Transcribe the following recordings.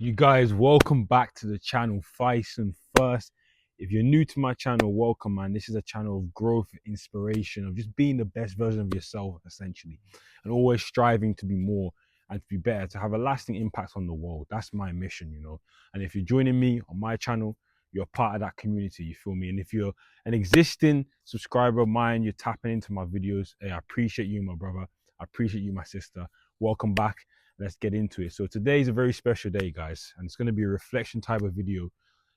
You guys, welcome back to the channel, Faison First. If you're new to my channel, welcome, man. This is a channel of growth, inspiration, of just being the best version of yourself, essentially, and always striving to be more and to be better, to have a lasting impact on the world. That's my mission. And if you're joining me on my channel, you're part of that community, you feel me? And if you're an existing subscriber of mine, you're tapping into my videos, hey, I appreciate you, my brother. I appreciate you, my sister. Welcome back. Let's get into it. So today is a very special day, guys, and it's going to be a reflection type of video.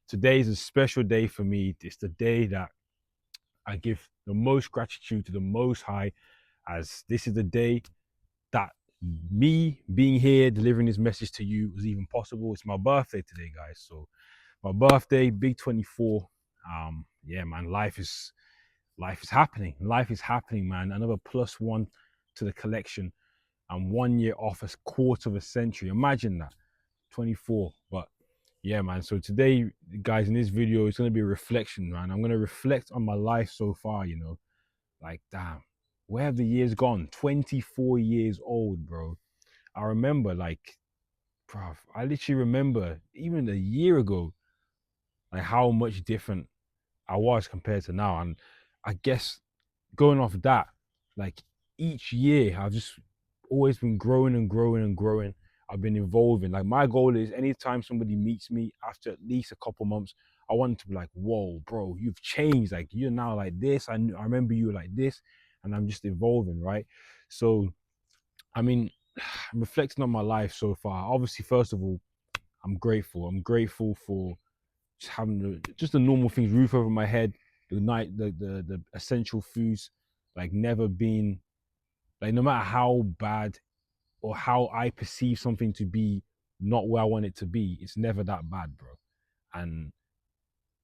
Today is a special day for me. It's the day that I give the most gratitude to the Most High, as this is the day that me being here delivering this message to you was even possible. It's my birthday today, guys. So my birthday, big 24. Yeah, man, life is happening. Life is happening, man. Another +1 to the collection. I'm 1 year off a quarter of a century. Imagine that, 24. But yeah, man. So today, guys, in this video, it's going to be a reflection, man. I'm going to reflect on my life so far, like, damn, where have the years gone? 24 years old, bro. I remember, like, bruv, I literally remember even a year ago, like, how much different I was compared to now. And I guess going off that, like, each year I've just always been growing and growing and growing. I've been evolving. Like, my goal is anytime somebody meets me after at least a couple months, I want to be like, whoa, bro, you've changed. Like, you're now like this. I remember you were like this, and I'm just evolving, right? So, I mean, I'm reflecting on my life so far. Obviously, first of all, I'm grateful. I'm grateful for just having just the normal things, roof over my head, the essential foods, like, never being, like, no matter how bad or how I perceive something to be not where I want it to be, it's never that bad, bro. And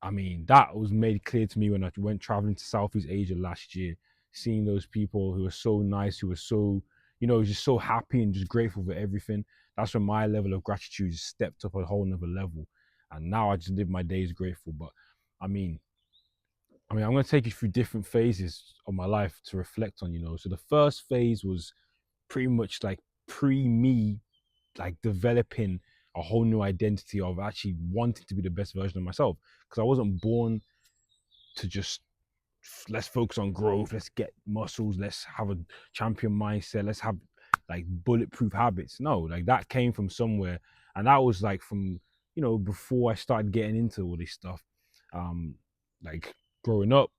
I mean, that was made clear to me when I went traveling to Southeast Asia last year, seeing those people who were so nice, who were so, just so happy and just grateful for everything. That's when my level of gratitude just stepped up a whole nother level. And now I just live my days grateful. But I mean, I'm going to take you through different phases of my life to reflect on. So the first phase was pretty much like pre me, like, developing a whole new identity of actually wanting to be the best version of myself, because I wasn't born to just, let's focus on growth, let's get muscles, let's have a champion mindset, let's have, like, bulletproof habits. No, like, that came from somewhere, and that was like from, before I started getting into all this stuff. Like, growing up,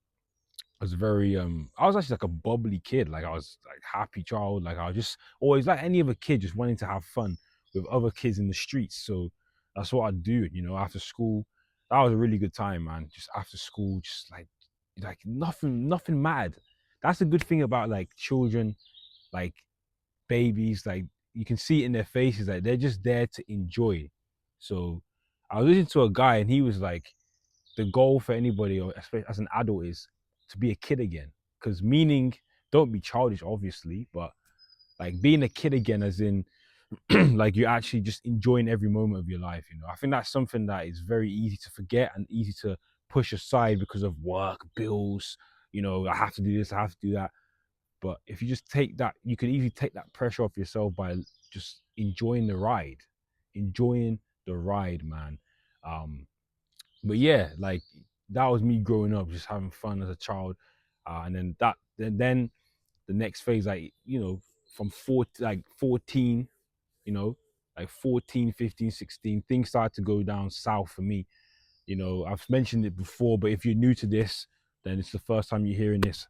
I was actually like a bubbly kid. Like, I was like happy child. Like, I was just always like any other kid, just wanting to have fun with other kids in the streets. So that's what I do, after school. That was a really good time, man. Just after school, just like nothing mad. That's a good thing about, like, children, like babies, like, you can see it in their faces, like, they're just there to enjoy. So I was listening to a guy, and he was like, the goal for anybody, or especially as an adult, is to be a kid again. Because, meaning, don't be childish, obviously, but like being a kid again, as in like, you're actually just enjoying every moment of your life. I think that's something that is very easy to forget and easy to push aside because of work, bills. I have to do this, I have to do that. But if you just take that, you can easily take that pressure off yourself by just enjoying the ride, man. um but yeah, like, that was me growing up, just having fun as a child. And then the next phase, like, from 14, you know like 14, 15, 16, things started to go down south for me. I've mentioned it before, but if you're new to this, then it's the first time you're hearing this.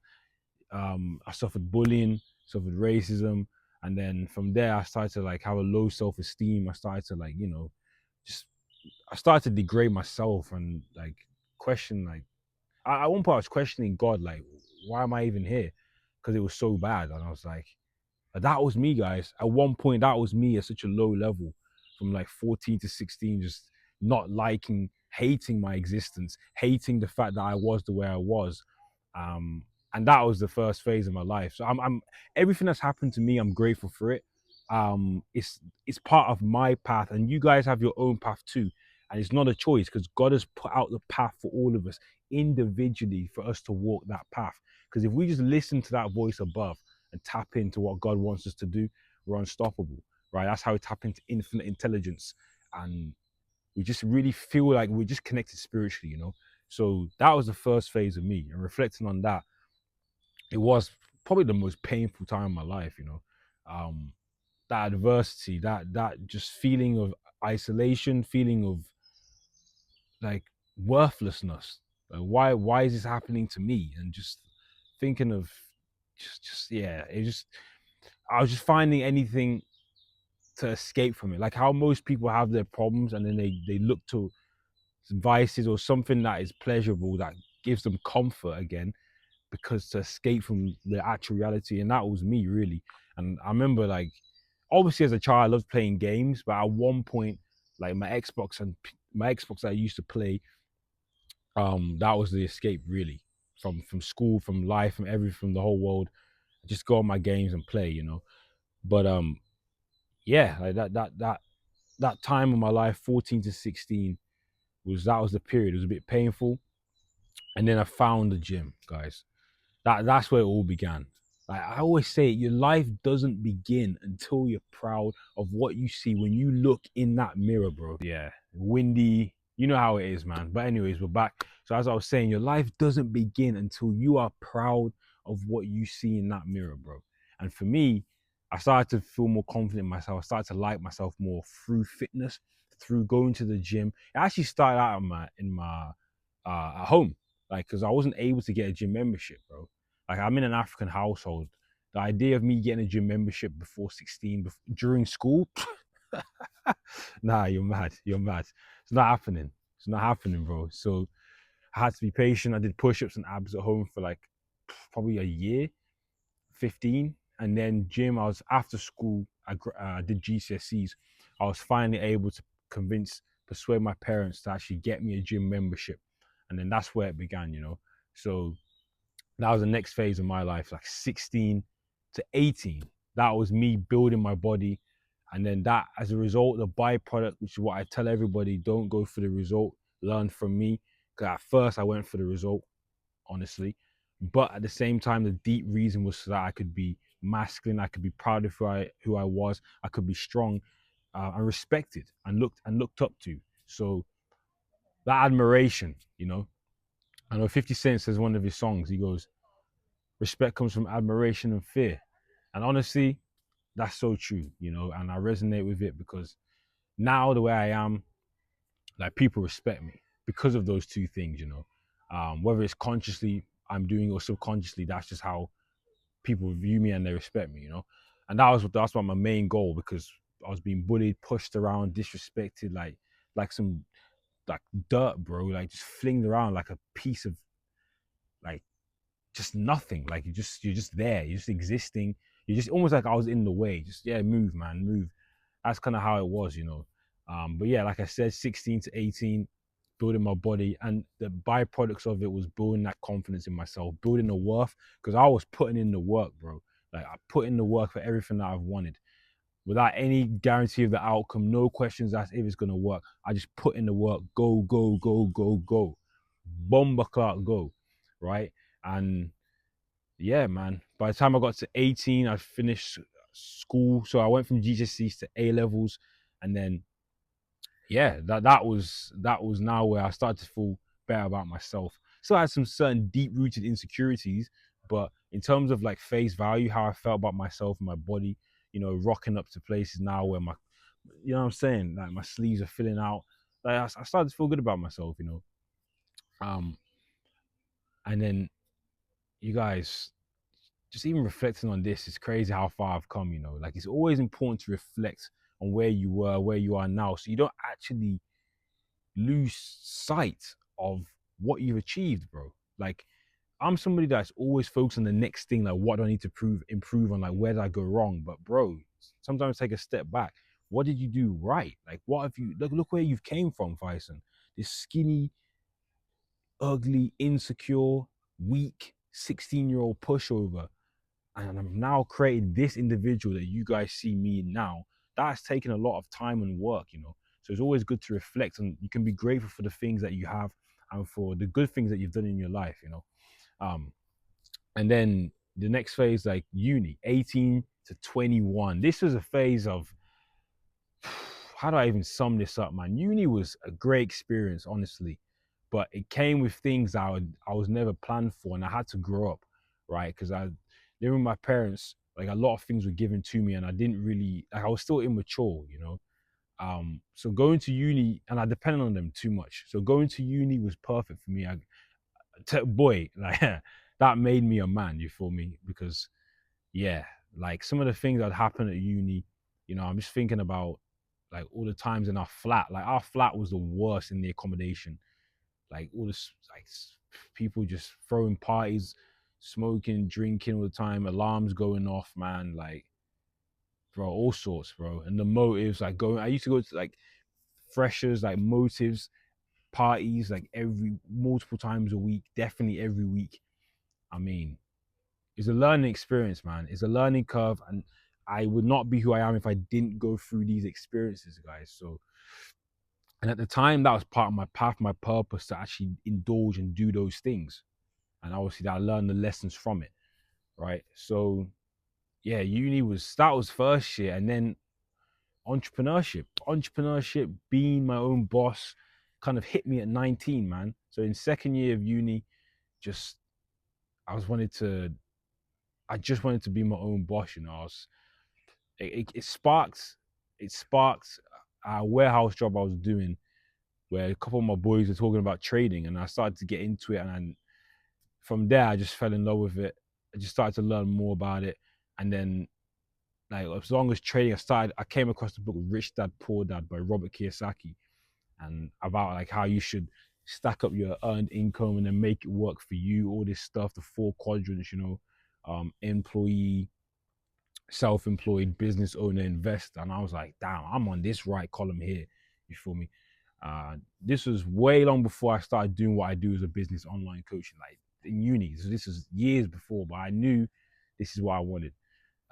I suffered bullying, suffered racism, and then from there I started to, like, have a low self-esteem. I started to, like, just I started to degrade myself, and, like, question, like, at one point I was questioning God, like, why am I even here? Because it was so bad. And I was like, that was me, guys. At one point, that was me at such a low level, from like 14 to 16, just not liking, hating my existence, hating the fact that I was the way I was. And that was the first phase of my life. So I'm everything that's happened to me, I'm grateful for it. It's part of my path, and you guys have your own path too. And it's not a choice, because God has put out the path for all of us individually, for us to walk that path. Because if we just listen to that voice above and tap into what God wants us to do, we're unstoppable, right? That's how we tap into infinite intelligence. And we just really feel like we're just connected spiritually, you know. So that was the first phase of me, and reflecting on that, it was probably the most painful time of my life, you know. um that adversity, that just feeling of isolation, feeling of like worthlessness. Like, why is this happening to me? And just thinking of just yeah, it just, I was just finding anything to escape from it. Like how most people have their problems and then they look to vices or something that is pleasurable that gives them comfort again, because to escape from the actual reality. And that was me really. And I remember, like, obviously as a child I loved playing games, but at one point, like my Xbox that I used to play, that was the escape really, from school, from life, from everything, from the whole world. Just go on my games and play, you know. But yeah, like that time of my life, 14 to 16, was the period. It was a bit painful. And then I found the gym, guys. That's where it all began. Like I always say, your life doesn't begin until you're proud of what you see when you look in that mirror, bro. Yeah, windy. You know how it is, man. But anyways, we're back. So as I was saying, your life doesn't begin until you are proud of what you see in that mirror, bro. And for me, I started to feel more confident in myself. I started to like myself more through fitness, through going to the gym. It actually started out in my at home, like because I wasn't able to get a gym membership, bro. Like I'm in an African household. The idea of me getting a gym membership before 16, during school, nah, you're mad. You're mad. It's not happening. It's not happening, bro. So I had to be patient. I did push-ups and abs at home for like probably a year, 15. And then gym, I was after school, I did GCSEs. I was finally able to persuade my parents to actually get me a gym membership. And then that's where it began, you know. So that was the next phase of my life, like 16 to 18. That was me building my body. And then that, as a result, the byproduct, which is what I tell everybody, don't go for the result, learn from me. Because at first I went for the result, honestly. But at the same time, the deep reason was so that I could be masculine, I could be proud of who I was, I could be strong, and respected and looked up to. So that admiration, you know. I know 50 Cent says one of his songs, he goes, respect comes from admiration and fear. And honestly, that's so true, you know, and I resonate with it because now the way I am, like people respect me because of those two things, you know. Whether it's consciously I'm doing or subconsciously, that's just how people view me and they respect me, you know. And that's what my main goal, because I was being bullied, pushed around, disrespected, like some like dirt, bro, like just flinged around like a piece of like just nothing. Like you're just there. You're just existing. You're just almost like I was in the way. Just yeah, move, man, move. That's kind of how it was, you know. But yeah, like I said, 16 to 18, building my body, and the byproducts of it was building that confidence in myself, building the worth, because I was putting in the work, bro. Like I put in the work for everything that I've wanted, without any guarantee of the outcome, no questions asked if it's gonna work. I just put in the work, go, go, go, go, go, bomba clock, go, right? And yeah, man. By the time I got to 18, I finished school. So I went from GCSEs to A levels, and then yeah, that was now where I started to feel better about myself. Still had some certain deep rooted insecurities, but in terms of like face value, how I felt about myself and my body, you know, rocking up to places now where my, you know what I'm saying, like my sleeves are filling out. Like I started to feel good about myself, you know. Um, and then you guys, just even reflecting on this, it's crazy how far I've come, you know. Like it's always important to reflect on where you were, where you are now, so you don't actually lose sight of what you've achieved, bro. Like I'm somebody that's always focused on the next thing, like what do I need to improve on, like where did I go wrong? But bro, sometimes take a step back. What did you do right? Like what have you look where you've came from, Faison. This skinny, ugly, insecure, weak 16-year-old pushover, and I've now created this individual that you guys see me now. That's taken a lot of time and work, you know. So it's always good to reflect on. You can be grateful for the things that you have and for the good things that you've done in your life, you know. Um, and then the next phase, like uni, 18 to 21. This was a phase of how do I even sum this up, man? Uni was a great experience, honestly, but it came with things that I was never planned for, and I had to grow up, right? Because I living with my parents, like a lot of things were given to me, and I didn't really like. I was still immature, you know. So going to uni, and I depended on them too much. So going to uni was perfect for me. Boy, like that made me a man. You feel me? Because yeah, like some of the things that happened at uni, you know, I'm just thinking about like all the times in our flat. Like our flat was the worst in the accommodation. Like all this, like people just throwing parties, smoking, drinking all the time, alarms going off, man. Like, bro, all sorts, bro. And the motives, like going, I used to go to like freshers, like motives parties, like every multiple times a week, definitely every week. I mean, it's a learning experience, man. It's a learning curve, and I would not be who I am if I didn't go through these experiences, guys. So, and at the time, that was part of my path, my purpose to actually indulge and do those things. And obviously, that I learned the lessons from it, right? So, yeah, uni was that was first year, and then entrepreneurship, being my own boss, kind of hit me at 19, man. So in second year of uni, just I was wanted to I just wanted to be my own boss, you know. It sparked a warehouse job I was doing where a couple of my boys were talking about trading, and I started to get into it, and from there I just fell in love with it. I just started to learn more about it, and then like as long as trading, I came across the book Rich Dad Poor Dad by Robert Kiyosaki, and about like how you should stack up your earned income and then make it work for you, all this stuff, the four quadrants, you know, employee, self-employed, business owner, investor. And I was like, damn, I'm on this right column here. You feel me? This was way long before I started doing what I do as a business online coaching, like in uni. So this was years before, but I knew this is what I wanted.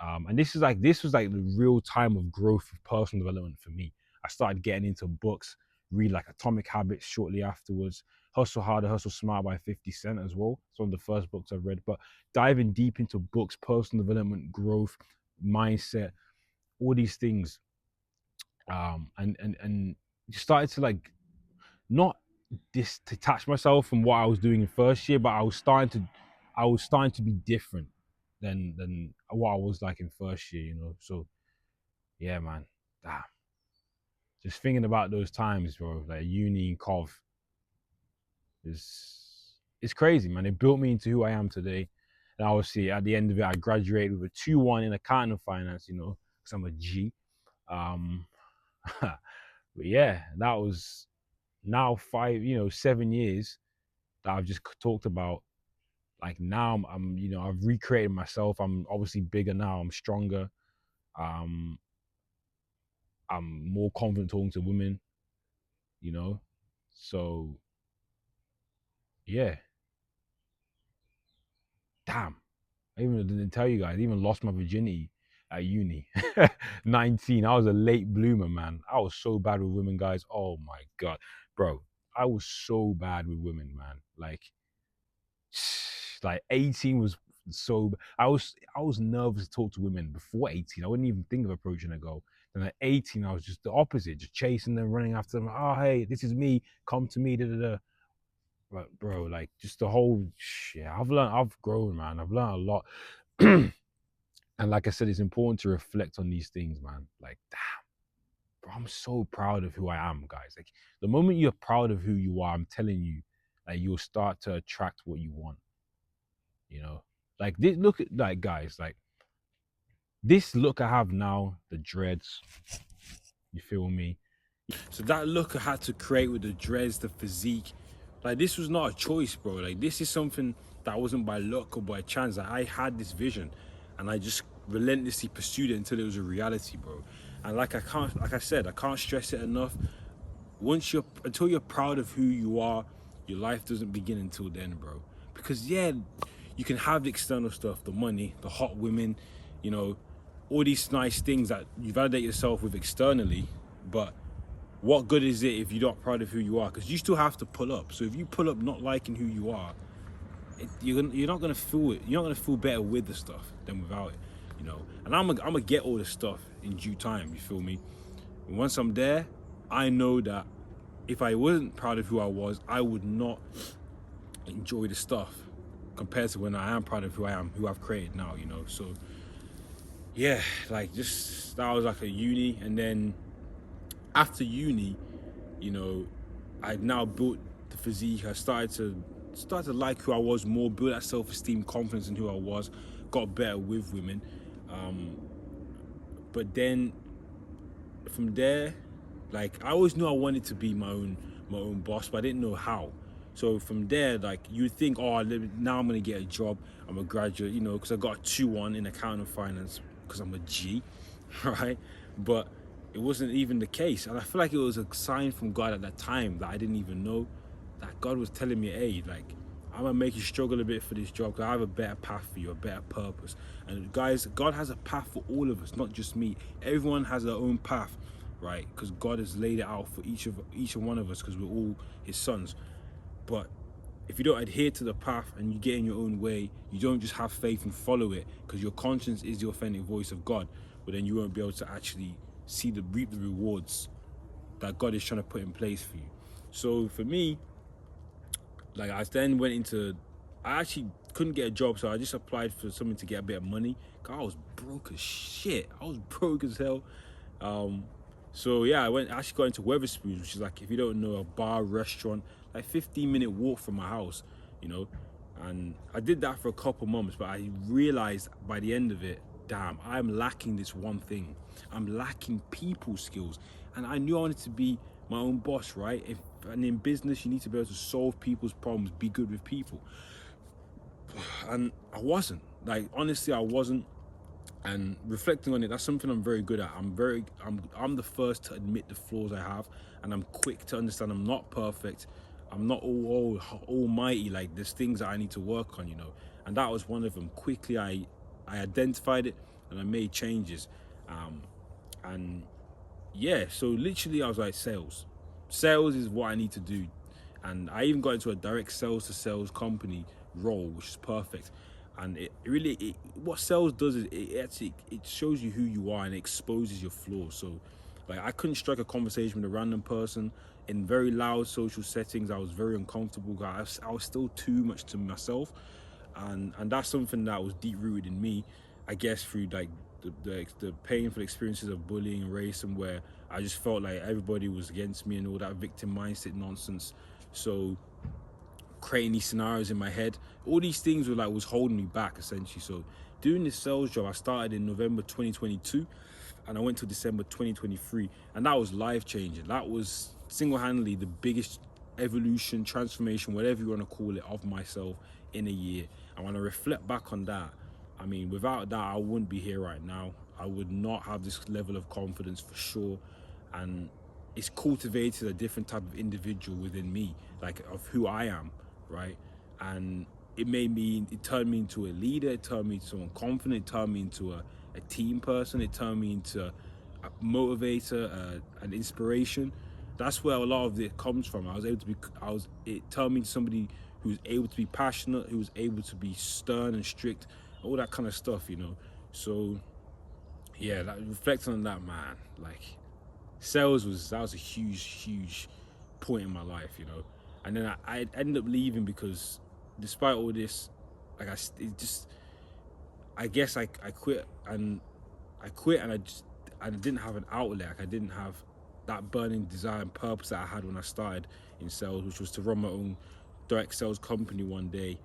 And this was like the real time of growth of personal development for me. I started getting into books, read like Atomic Habits shortly afterwards, Hustle Harder, Hustle Smart by 50 Cent as well. It's one of the first books I've read, but diving deep into books, personal development, growth, mindset, all these things. And started to like not detach myself from what I was doing in first year, but I was starting to be different than what I was like in first year, you know. So yeah, man. Damn. Just thinking about those times, bro, like uni and Cov is it's crazy, man. It built me into who I am today. And obviously at the end of it, I graduated with a 2-1 in accounting and finance, you know, because I'm a G. Um but yeah, that was now 7 years that I've just talked about. Like now I've recreated myself. I'm obviously bigger now. I'm stronger. Um, I'm more confident talking to women, you know. So yeah, damn. I even didn't tell you guys. I even lost my virginity at uni. 19. I was a late bloomer, man. I was so bad with women, guys. Oh my god, bro. I was so bad with women, man. Like 18 was so I was nervous to talk to women before 18. I wouldn't even think of approaching a girl. Then at 18, I was just the opposite, just chasing them, running after them. Oh, hey, this is me. Come to me. Da, da, da. But bro, like just the whole shit. I've grown, man. I've learned a lot. And like I said, it's important to reflect on these things, man. Like, damn, bro, I'm so proud of who I am, guys. Like the moment you're proud of who you are, I'm telling you, like you'll start to attract what you want. You know, like this. Look at like guys, like this look I have now, the dreads. You feel me? So that look I had to create with the dreads, the physique, like this was not a choice, bro. Like this is something that wasn't by luck or by chance. Like, I had this vision, and I just relentlessly pursued it until it was a reality, bro. And like I said, I can't stress it enough. Until you're proud of who you are, your life doesn't begin until then, bro. Because yeah, you can have the external stuff, the money, the hot women, you know, all these nice things that you validate yourself with externally, but what good is it if you're not proud of who you are? Because you still have to pull up. So if you pull up not liking who you are, you're not gonna feel it. You're not gonna feel better with the stuff than without it, you know. And I'm gonna get all this stuff in due time. You feel me? And once I'm there, I know that if I wasn't proud of who I was, I would not enjoy the stuff compared to when I am proud of who I am, who I've created now, you know. So yeah, like just that was like a uni, and then after uni, you know, I now built the physique. I started to like who I was more, build that self-esteem, confidence in who I was, got better with women. But then from there, like I always knew I wanted to be my own boss, but I didn't know how. So from there, like you would think, oh, now I'm gonna get a job. I'm a graduate, you know, because I got a 2-1 in accounting and finance because I'm a G, right? But it wasn't even the case, and I feel like it was a sign from God at that time that I didn't even know, that God was telling me, hey, like I'm gonna make you struggle a bit for this job because I have a better path for you, a better purpose. And guys, God has a path for all of us, not just me. Everyone has their own path, right? Because God has laid it out for each and one of us because we're all His sons. But if you don't adhere to the path and you get in your own way, you don't just have faith and follow it because your conscience is the authentic voice of God, but then you won't be able to actually reap the rewards that God is trying to put in place for you. So for me, like I then went into, I actually couldn't get a job, so I just applied for something to get a bit of money. God, I was broke as shit. I was broke as hell. So yeah, I actually got into Weatherspoons, which is like, if you don't know, a bar restaurant, like 15-minute walk from my house, you know. And I did that for a couple months, but I realized by the end of it, damn, I'm lacking this one thing. I'm lacking people skills, and I knew I wanted to be my own boss, right? And in business, you need to be able to solve people's problems, be good with people. And I wasn't. Like honestly, I wasn't. And reflecting on it, that's something I'm very good at. I'm the first to admit the flaws I have, and I'm quick to understand I'm not perfect. I'm not all almighty. Like there's things that I need to work on, you know. And that was one of them. Quickly, I identified it and I made changes. And yeah, so literally I was like, sales is what I need to do. And I even got into a direct sales to sales company role, which is perfect. And what sales does is it shows you who you are and it exposes your flaws. So like I couldn't strike a conversation with a random person in very loud social settings. I was very uncomfortable. I was still too much to myself, and that's something that was deep rooted in me, I guess, through like the painful experiences of bullying and racism, where I just felt like everybody was against me and all that victim mindset nonsense. So creating these scenarios in my head, all these things was holding me back essentially. So doing this sales job, I started in November 2022 and I went to December 2023, and that was life changing. That was single-handedly the biggest evolution, transformation, whatever you want to call it, of myself in a year. And when I reflect back on that, I mean, without that, I wouldn't be here right now. I would not have this level of confidence for sure. And it's cultivated a different type of individual within me, like of who I am, right? And it turned me into a leader, it turned me into someone confident, it turned me into a team person, it turned me into a motivator, an inspiration. That's where a lot of it comes from. It turned me into somebody who was able to be passionate, who was able to be stern and strict, all that kind of stuff, you know. So yeah, reflecting on that, man, like that was a huge point in my life, you know. And then I ended up leaving because despite all this, like I guess I quit, and I didn't have an outlet. Like I didn't have that burning desire and purpose that I had when I started in sales, which was to run my own direct sales company one day.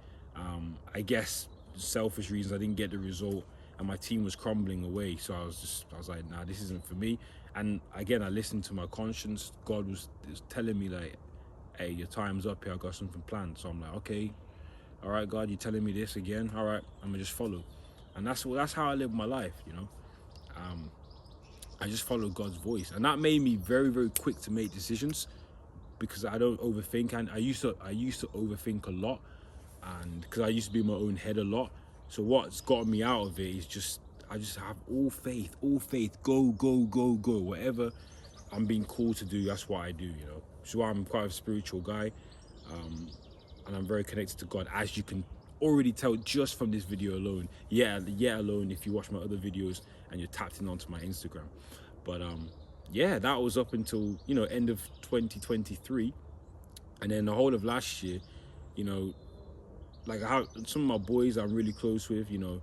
I guess selfish reasons, I didn't get the result and my team was crumbling away. So I was like, nah, this isn't for me. And again, I listened to my conscience. God was telling me like, hey, your time's up here. I got something planned. So I'm like, okay, all right, God, you're telling me this again. All right, I'm gonna just follow. And that's how I live my life, you know. I just follow God's voice, and that made me very quick to make decisions because I don't overthink. And I used to overthink a lot, and because I used to be in my own head a lot. So what's gotten me out of it is I just have all faith, go, whatever I'm being called to do, that's what I do, you know. So I'm quite a spiritual guy, and I'm very connected to God, as you can already tell just from this video alone. Yeah, alone if you watch my other videos and you're tapped in onto my Instagram. But yeah, that was up until, you know, end of 2023. And then the whole of last year, you know, like I have some of my boys I'm really close with, you know,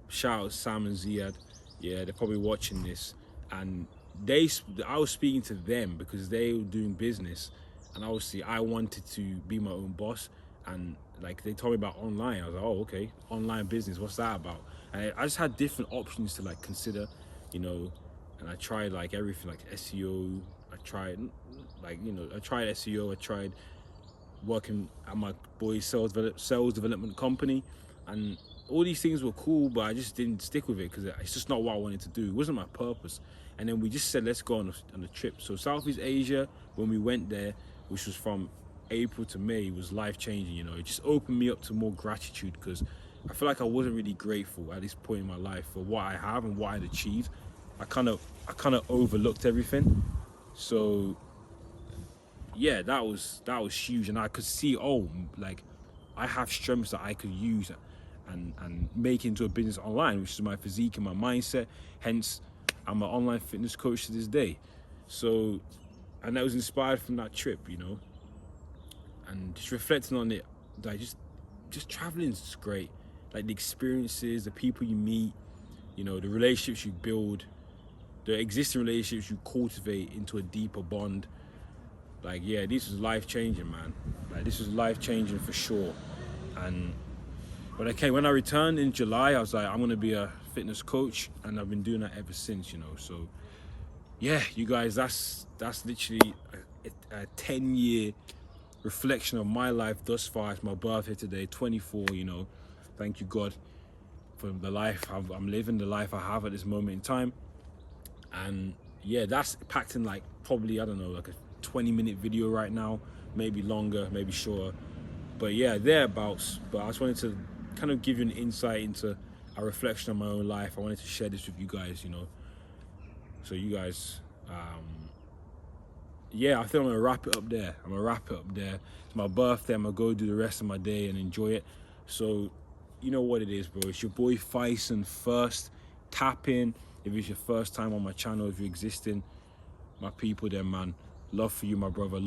shout out Sam and Ziad. Yeah, they're probably watching this, and I was speaking to them because they were doing business, and obviously I wanted to be my own boss, and like they told me about online. I was like, oh, okay, online business. What's that about? And I just had different options to like consider, you know, and I tried like everything, like SEO. I tried like, you know, I tried SEO. I tried working at my boy's sales development company, and all these things were cool, but I just didn't stick with it because it's just not what I wanted to do. It wasn't my purpose. And then we just said, let's go on a trip. So Southeast Asia, when we went there, which was from April to May, was life changing. You know, it just opened me up to more gratitude because I feel like I wasn't really grateful at this point in my life for what I have and what I'd achieved. I kind of overlooked everything. So yeah, that was huge, and I could see, oh, like I have strengths that I could use and make into a business online, which is my physique and my mindset. Hence, I'm an online fitness coach to this day. So, and that was inspired from that trip, you know, and just reflecting on it, like just traveling is great. Like the experiences, the people you meet, you know, the relationships you build, the existing relationships you cultivate into a deeper bond. Like, yeah, this was life changing, man. Like, this was life changing for sure. And when I returned in July, I was like, I'm gonna be a fitness coach, and I've been doing that ever since, you know. So, yeah, you guys, that's literally a 10-year reflection of my life thus far. It's my birthday today, 24. You know, thank you God for the life I'm living, the life I have at this moment in time. And yeah, that's packed in like probably, I don't know, like a 20-minute video right now, maybe longer, maybe shorter, but yeah, thereabouts. But I just wanted to kind of give you an insight into a reflection of my own life. I wanted to share this with you guys, you know, so you guys, yeah, I think I'm gonna wrap it up there. It's my birthday. I'm gonna go do the rest of my day and enjoy it. So you know what it is, bro. It's your boy Faison first. Tap in if it's your first time on my channel. If you're existing, my people there, man. Love for you, my brother.